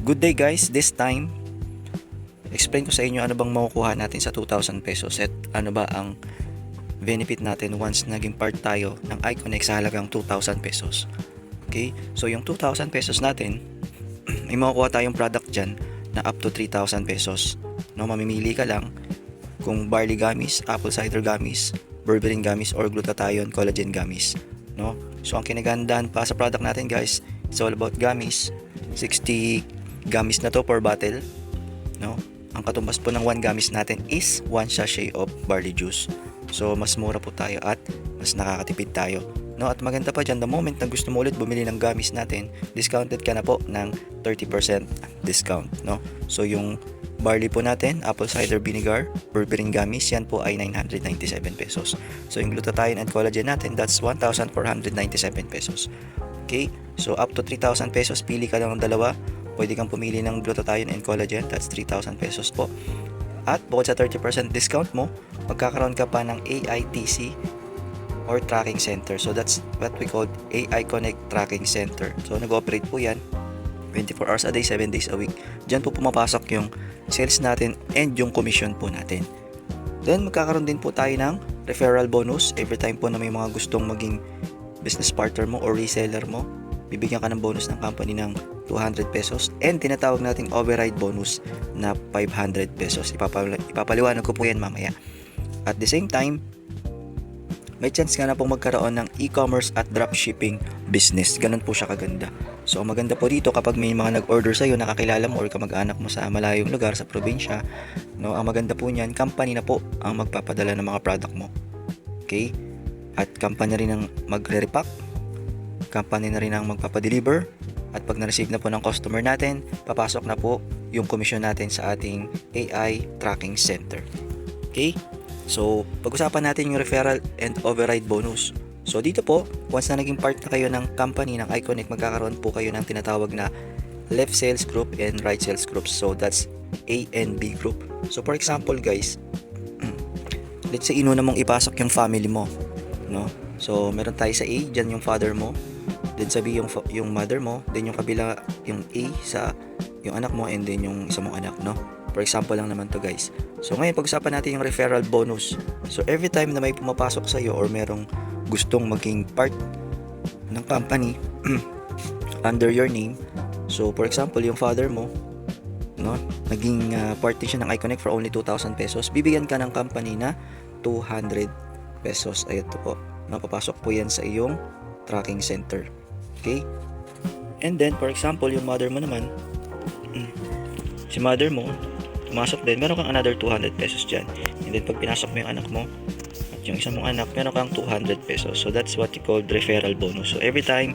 Good day guys, this time explain ko sa inyo ano bang makukuha natin sa 2,000 pesos at ano ba ang benefit natin once naging part tayo ng iConnect sa halagang 2,000 pesos. Okay, so yung 2,000 pesos natin, may makukuha tayong product dyan na up to 3,000 pesos. No, mamimili ka lang kung barley gummies, apple cider gummies, berberine gummies, or glutathione collagen gummies. No, so ang kinagandahan pa sa product natin guys, it's all about gummies. 60 gummies na to per bottle. No, ang katumbas po ng 1 gummies natin is 1 sachet of barley juice. So mas mura po tayo at mas nakakatipid tayo. No, at maganda pa dyan, the moment na gusto mo ulit bumili ng gummies natin, discounted ka na po ng 30% discount. No, so yung barley po natin, apple cider vinegar, berberine gummies, yan po ay 997 pesos. So yung glutathione and collagen natin, that's 1,497 pesos. Okay, so up to 3,000 pesos, pili ka lang ng dalawa. Pwede kang pumili ng glutathione and collagen, that's 3,000 pesos po. At bukod sa 30% discount mo, magkakaroon ka pa ng AITC or Tracking Center. So that's what we call iConnect Tracking Center. So nag-operate po yan 24 hours a day, 7 days a week. Diyan po pumapasok yung sales natin and yung commission po natin. Then magkakaroon din po tayo ng referral bonus every time po na may mga gustong maging business partner mo or reseller mo. Bibigyan ka ng bonus ng company ng 200 pesos and tinatawag nating override bonus na 500 pesos. Ipapaliwanag ko po yan mamaya. At the same time, may chance ka na pong magkaroon ng e-commerce at dropshipping business. Ganun po siya kaganda. So ang maganda po dito, kapag may mga nag-order sa'yo, nakakilala mo or kamag-anak mo sa malayong lugar, sa probinsya, no, ang maganda po niyan, company na po ang magpapadala ng mga product mo. Okay? At company rin ang magre-repack, company na rin ang magpapadeliver, at pag na-receive na po ng customer natin, papasok na po yung commission natin sa ating AI Tracking Center. Okay? So, pag-usapan natin yung referral and override bonus. So, dito po, once na naging part na kayo ng company ng iConnect, magkakaroon po kayo ng tinatawag na left sales group and right sales groups. So, that's A and B group. So, for example guys, let's say inuna mong ipasok yung family mo, no? So, meron tayo sa A, dyan yung father mo, then sa B yung mother mo, then yung kabila yung A sa yung anak mo, and then yung isa mong anak, no? For example lang naman to guys. So ngayon pag-usapan natin yung referral bonus. So every time na may pumapasok sa iyo or merong gustong maging part ng company under your name. So for example, yung father mo, no, naging part din siya ng iConnect for only 2,000 pesos. Bibigyan ka ng company na 200 pesos. Ayun to po. Napapasok po yan sa iyong tracking center. Okay? And then for example, yung mother mo naman, si mother mo, pumasok din, meron kang another 200 pesos dyan. And then pag pinasok mo yung anak mo at yung isa mong anak, meron kang 200 pesos. So that's what you call referral bonus. So every time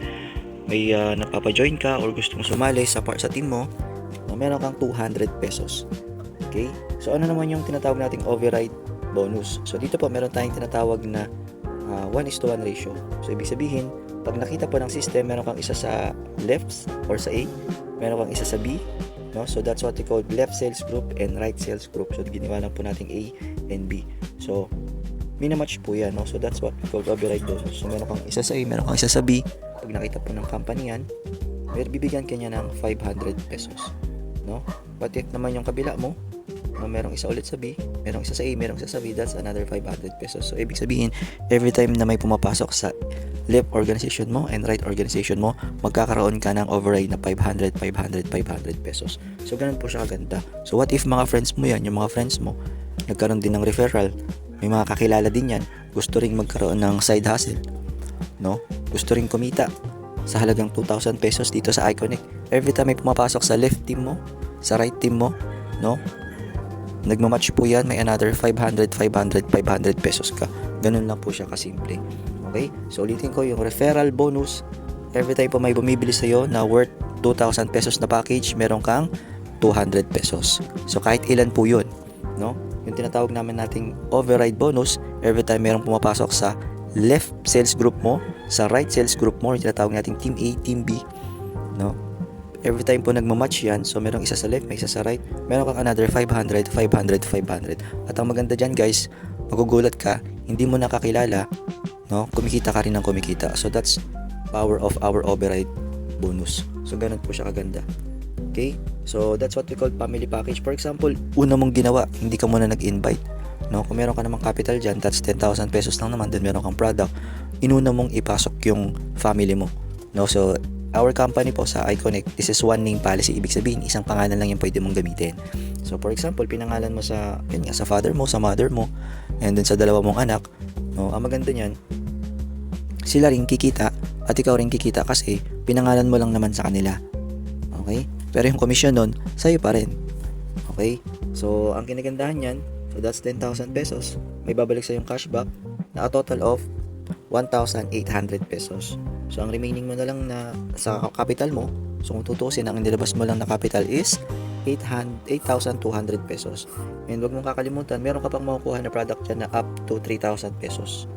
may napapa-join ka or gusto mong sumali sa team mo, meron kang 200 pesos. Okay? So ano naman yung tinatawag nating override bonus? So dito po meron tayong tinatawag na 1:1 ratio. So ibig sabihin, pag nakita po ng system, meron kang isa sa left or sa A, meron kang isa sa B, no? So that's what we call left sales group and right sales group. So ginawa lang po nating A and B. So minamatch po yan, no? So that's what we call override bonus. So meron kang isa sa A, meron kang isa sa B. Pag nakita po ng company yan, bibigyan kanya ng 500 pesos, no? But if naman yung kabila mo, no, merong isa ulit sa B, merong isa sa A, merong isa sa B, that's another 500 pesos. So ibig sabihin, every time na may pumapasok sa left organization mo and right organization mo, magkakaroon ka ng override na 500 pesos. So ganun po siya kaganda. So what if mga friends mo yan, yung mga friends mo, nagkaroon din ng referral, may mga kakilala din yan, gusto ring magkaroon ng side hustle, no? Gusto ring kumita sa halagang 2,000 pesos dito sa iConnect. Every time may pumapasok sa left team mo, sa right team mo, no? Nagmamatch po yan, may another 500 pesos ka. Ganun lang po siya kasimple. Okay? So ulitin ko, yung referral bonus, every time po may bumibili sa'yo na worth 2,000 pesos na package, meron kang 200 pesos. So kahit ilan po yun, no? Yung tinatawag namin nating override bonus, every time merong pumapasok sa left sales group mo, sa right sales group mo, yung tinatawag nating team A, team B, no? Every time po nagmamatch yan, so merong isa sa left, may isa sa right, meron kang another 500. At ang maganda dyan guys, magugulat ka, hindi mo nakakilala, no? Kumikita ka rin ng kumikita. So that's power of our override bonus. So ganun po siya kaganda. Okay? So that's what we call family package. For example, una mong ginawa, hindi ka muna nag-invite, no? Kung meron ka namang capital dyan, that's 10,000 pesos lang naman, then meron kang product, inuna mong ipasok yung family mo, no? So our company po sa iConnect, this is one name policy. Ibig sabihin, isang pangalan lang yung pwede mong gamitin. So for example, pinangalan mo sa, yun nga, sa father mo, sa mother mo, and then sa dalawa mong anak, no? Ang maganda niyan, sila rin kikita at ikaw rin kikita kasi pinangalan mo lang naman sa kanila. Okay? Pero yung commission nun, sa'yo pa rin. Okay? So, ang kinagandahan yan, so that's 10,000 pesos. May babalik sa yung cashback na a total of 1,800 pesos. So, ang remaining mo na lang na sa capital mo, so kung tutusin, ang inilabas mo lang na capital is 8,200 pesos. And wag mong kakalimutan, meron ka pang makukuha na product dyan na up to 3,000 pesos.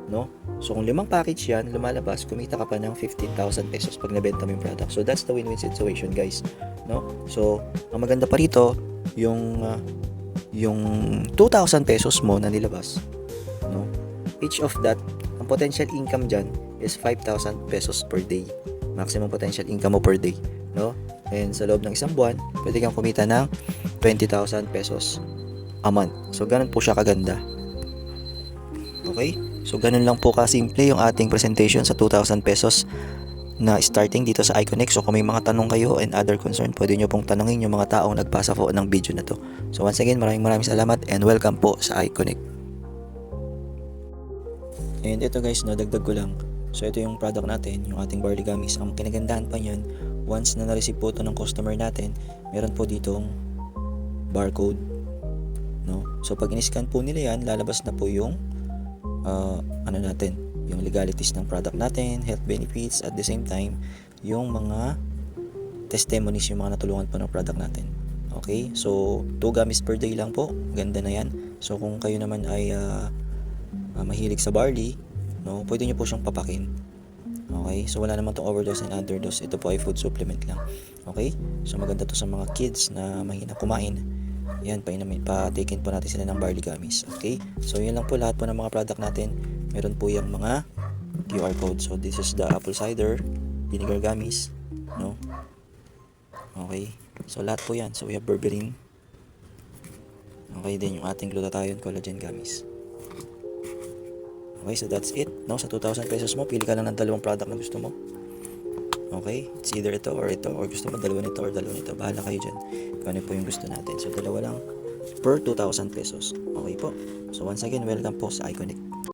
No? So kung 5 package yan, lumalabas, kumita ka pa ng 15,000 pesos pag nabenta mo yung product. So that's the win-win situation, guys. No? So ang maganda pa rito, yung 2,000 pesos mo na nilabas, no? Each of that, ang potential income dyan is 5,000 pesos per day. Maximum potential income mo per day, no? And sa loob ng isang buwan, pwede kang kumita ng 20,000 pesos a month. So ganun po siya kaganda. Okay? So ganun lang po kasimple yung ating presentation sa 2,000 pesos na starting dito sa iConnect. So kung may mga tanong kayo and other concern, pwede nyo pong tanongin yung mga taong nagbasa po ng video na to. So once again, maraming salamat and welcome po sa iConnect. And ito guys, no, dagdag ko lang. So ito yung product natin, yung ating barley gummies. Ang kinagandahan pa yan, once na na-receive po ito ng customer natin, meron po ditong barcode, no? So pag in-scan po nila yan, lalabas na po yung yung legalities ng product natin, health benefits, at the same time yung mga testimonies, yung mga natulungan po ng product natin. Okay, so 2 gummies per day lang po, ganda na yan. So kung kayo naman ay mahilig sa barley, no, pwede nyo po siyang papakin. Okay, so wala naman tong overdose and underdose, ito po ay food supplement lang. Okay, so maganda to sa mga kids na mahina kumain. Yan, pa-taken po natin sila ng barley gummies. Okay? So, yun lang po lahat po ng mga product natin. Meron po yung mga QR code. So, this is the apple cider vinegar gummies. No? Okay? So, lahat po yan. So, we have berberine. Okay, din yung ating glutathione collagen gummies. Okay, so that's it. No? Sa 2,000 pesos mo, pili ka lang ng dalawang product na gusto mo. Okay, it's either ito, or gusto mo dalawa nito or dalawa nito. Bahala kayo dyan kung ano po yung gusto natin. So, dalawa lang per 2,000 pesos. Okay po. So, once again, welcome po sa iConnect.